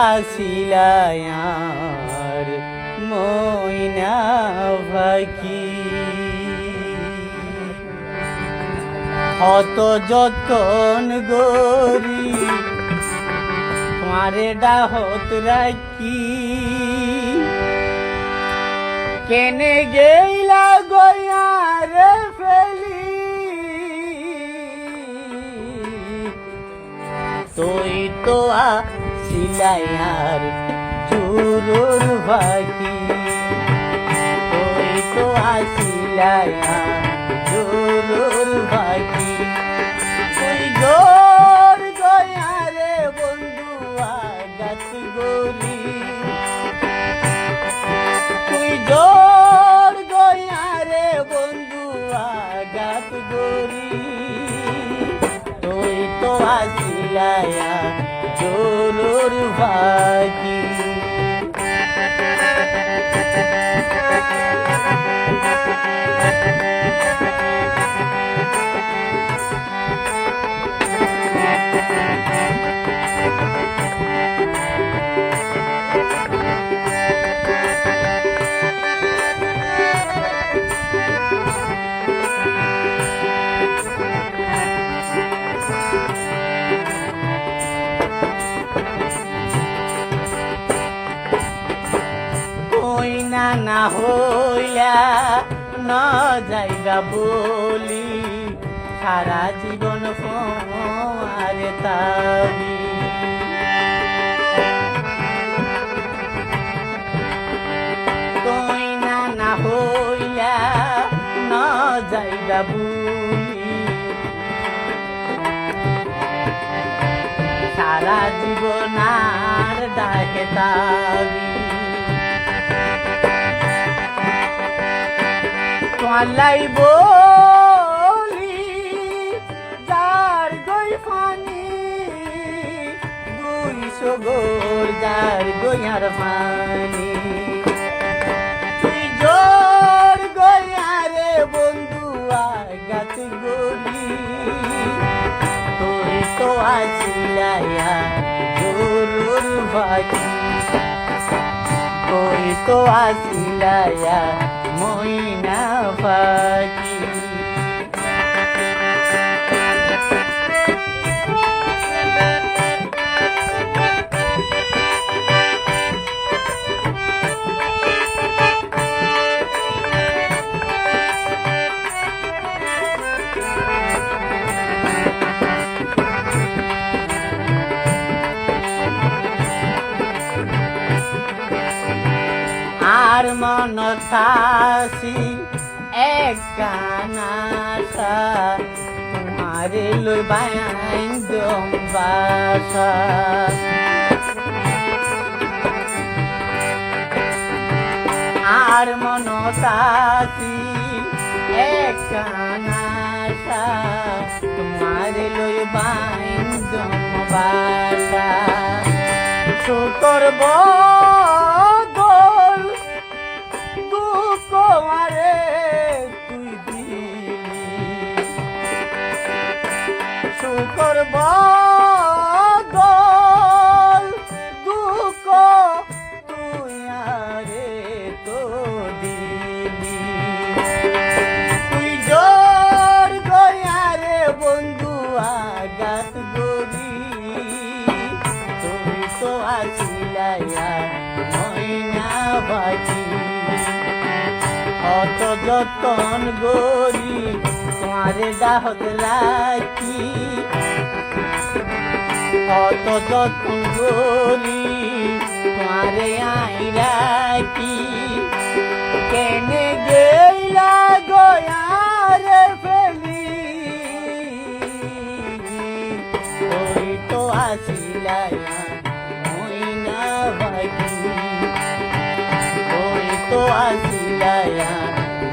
আসিলায়ার ময়না পাখি হত যতন গরি তোমারে ডাহত রাখি কেনে গেইলা গয়ারে ফেলি তুই তো আসিলায়ার চুরুর পাখি তুই তো আসিলায়ার চুরুর পাখি তুই জোর গয়ারে বন্ধু আগাত গলি তুই জোর গয়ারে বন্ধু আগাত গলি তুই তো আসিলায়া চুরুর পাখি না হইলা ন যাইবা বলি সারা জীবন ফোয়ারে তাবি তুই না হইলা ন যাইবা বলি সারা জীবন আর ডাকে তাবি লাই বলি যার গই ফানি 200 গোর যার গইয়ার ফানি তুই জোর গয়ারে বন্ধু আগাত গলি তুই তো আসিলায়া জোরুর পাখি তুই তো আসিলায়া ময়না পাখি আর মন থাসি এক কানাসা তোমারে লই বাইন্দম বাসা আর মন থাসি এক কানাসা তোমারে লই বাইন্দম বাসা শুকর তোমারে তুই দিলি শুকর বদল দুঃখ তুই আরে তো দিলি তুই জোর গয়ারে বন্ধু আগাত গলি তুই তো আসিলায়া ময়না পাখি অত যতন গরি তোমারে ডাহত রাখি অত যতন গরি তোমারে আই রাখি কেনে গেইলা গয়ারে ফেলি তুই তো আসিলায়া ময়না পাখি তুই তো আসিলায়া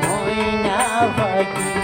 ময়না পাখি